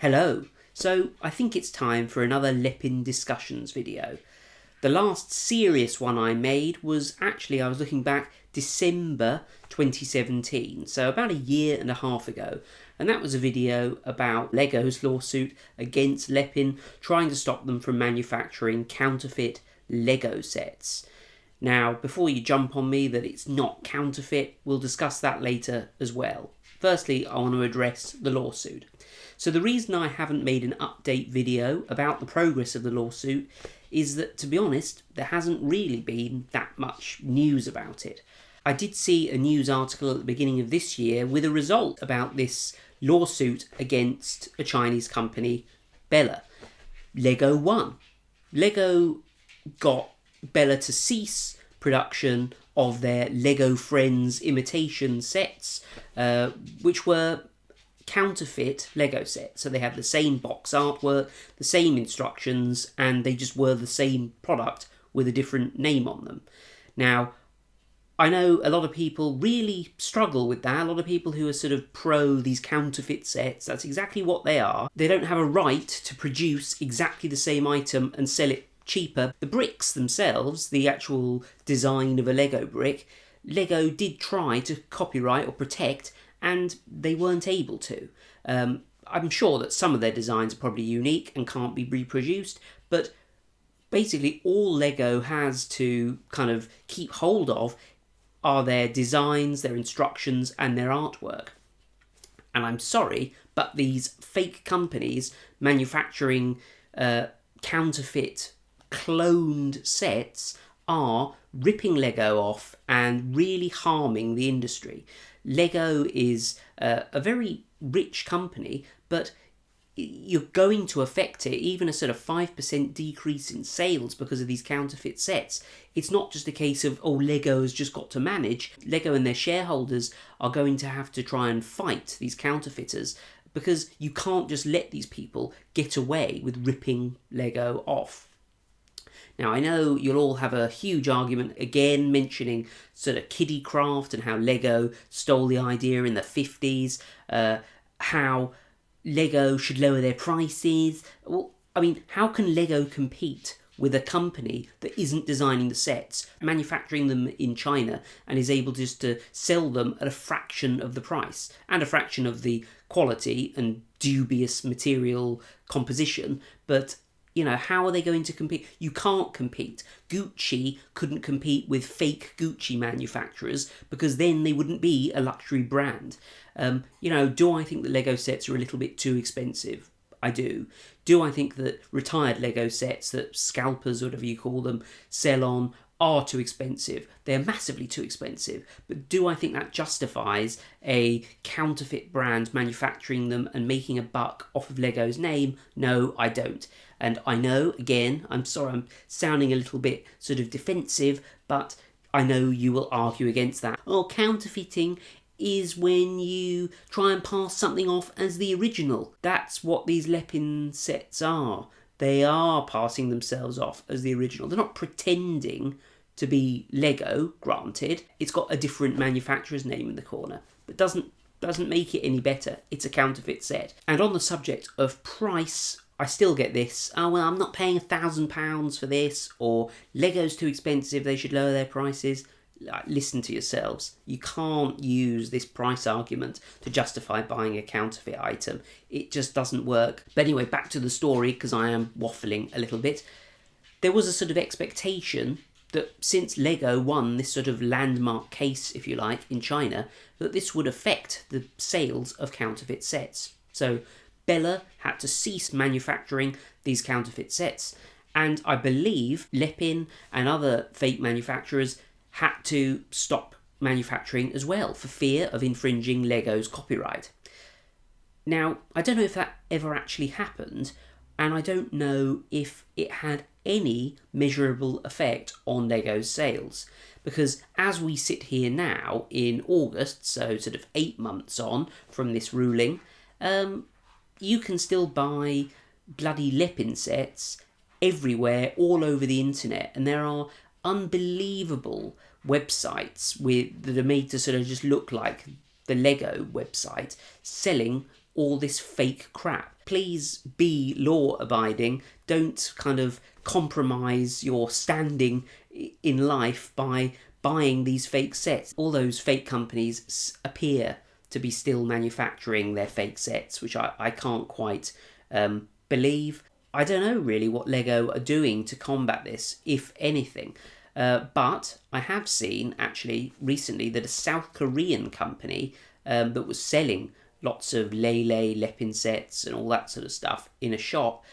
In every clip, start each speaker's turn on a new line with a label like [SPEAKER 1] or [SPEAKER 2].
[SPEAKER 1] Hello, so I think it's time for another Lepin discussions video. The last serious one I made was actually, I was looking back, December 2017, so about a year and a half ago, and that was a video about Lego's lawsuit against Lepin, trying to stop them from manufacturing counterfeit Lego sets. Now, before you jump on me that it's not counterfeit, we'll discuss that later as well. Firstly, I want to address the lawsuit. So the reason I haven't made an update video about the progress of the lawsuit is that, to be honest, there hasn't really been that much news about it. I did see a news article at the beginning of this year with a result about this lawsuit against a Chinese company, Bela. Lego won. Lego got Bela to cease production of their Lego Friends imitation sets, which were counterfeit Lego sets. So they had the same box artwork, the same instructions, and they just were the same product with a different name on them. Now, I know a lot of people really struggle with that. A lot of people who are sort of pro these counterfeit sets, that's exactly what they are. They don't have a right to produce exactly the same item and sell it cheaper. The bricks themselves, the actual design of a Lego brick, Lego did try to copyright or protect, and they weren't able to. I'm sure that some of their designs are probably unique and can't be reproduced, but basically all Lego has to kind of keep hold of are their designs, their instructions, and their artwork. And I'm sorry, but these fake companies manufacturing counterfeit cloned sets are ripping Lego off and really harming the industry. Lego is a very rich company, but you're going to affect it. Even a sort of 5% decrease in sales because of these counterfeit sets. It's not just a case of, oh, Lego has just got to manage. Lego and their shareholders are going to have to try and fight these counterfeiters, because you can't just let these people get away with ripping Lego off. Now, I know you'll all have a huge argument again mentioning sort of kiddie craft and how Lego stole the idea in the 50s, how Lego should lower their prices. Well, I mean, how can Lego compete with a company that isn't designing the sets, manufacturing them in China, and is able just to sell them at a fraction of the price and a fraction of the quality and dubious material composition? But you know, how are they going to compete? You can't compete. Gucci couldn't compete with fake Gucci manufacturers because then they wouldn't be a luxury brand. Do I think that Lego sets are a little bit too expensive? I do. Do I think that retired Lego sets that scalpers, or whatever you call them, sell on are too expensive? They're massively too expensive. But do I think that justifies a counterfeit brand manufacturing them and making a buck off of Lego's name? No, I don't. And I know, again, I'm sorry, I'm sounding a little bit sort of defensive, but I know you will argue against that. Oh, counterfeiting is when you try and pass something off as the original. That's what these Lepin sets are. They are passing themselves off as the original. They're not pretending to be Lego, granted. It's got a different manufacturer's name in the corner, but doesn't make it any better. It's a counterfeit set. And on the subject of price, I still get this, oh well, I'm not paying £1,000 for this, or Lego's too expensive, they should lower their prices. Listen to yourselves. You can't use this price argument to justify buying a counterfeit item. It just doesn't work. But anyway, back to the story, because I am waffling a little bit. There was a sort of expectation that since Lego won this sort of landmark case, if you like, in China, that this would affect the sales of counterfeit sets. So Bela had to cease manufacturing these counterfeit sets, and I believe Lepin and other fake manufacturers had to stop manufacturing as well for fear of infringing Lego's copyright. Now, I don't know if that ever actually happened, and I don't know if it had any measurable effect on Lego's sales, because as we sit here now in August, so sort of 8 months on from this ruling, you can still buy bloody Lepin sets everywhere, all over the internet, and there are unbelievable websites that are made to sort of just look like the Lego website, selling all this fake crap. Please be law-abiding. Don't kind of compromise your standing in life by buying these fake sets. All those fake companies appear to be still manufacturing their fake sets, which I can't quite believe. I don't know really what Lego are doing to combat this, if anything. But I have seen, actually, recently that a South Korean company that was selling lots of Lepin sets and all that sort of stuff in a shop,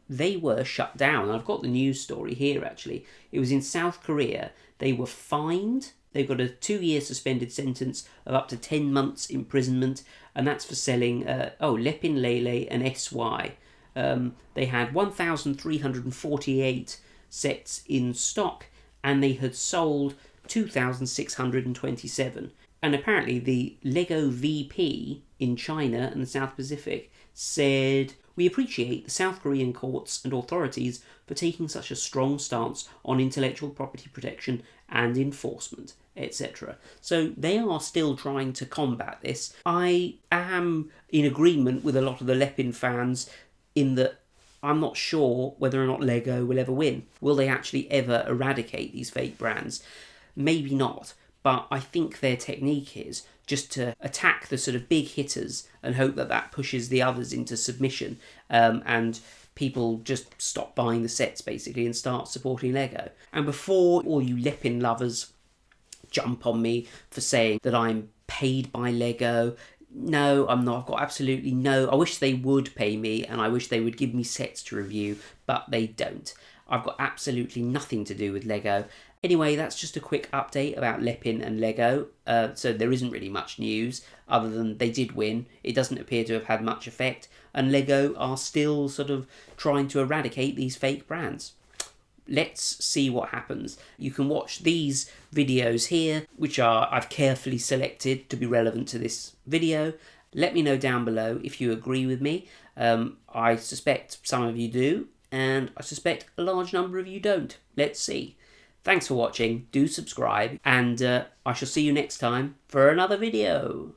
[SPEAKER 1] they were shut down. I've got the news story here, actually. It was in South Korea. They were fined. They've got a 2-year suspended sentence of up to 10 months imprisonment, and that's for selling Lepin, Bela and SY. They had 1,348 sets in stock, and they had sold 2,627. And apparently the Lego VP in China and the South Pacific said, "We appreciate the South Korean courts and authorities for taking such a strong stance on intellectual property protection and enforcement," etc. So they are still trying to combat this. I am in agreement with a lot of the Lepin fans in that I'm not sure whether or not Lego will ever win. Will they actually ever eradicate these fake brands? Maybe not. But I think their technique is just to attack the sort of big hitters and hope that that pushes the others into submission, and people just stop buying the sets, basically, and start supporting Lego. And before all you Lepin lovers jump on me for saying that I'm paid by Lego, no, I'm not. I've got absolutely no... I wish they would pay me, and I wish they would give me sets to review, but they don't. I've got absolutely nothing to do with Lego. Anyway, that's just a quick update about Lepin and Lego. So there isn't really much news, other than they did win. It doesn't appear to have had much effect, and Lego are still sort of trying to eradicate these fake brands. Let's see what happens. You can watch these videos here, which I've carefully selected to be relevant to this video. Let me know down below if you agree with me. I suspect some of you do, and I suspect a large number of you don't. Let's see. Thanks for watching, do subscribe, and I shall see you next time for another video.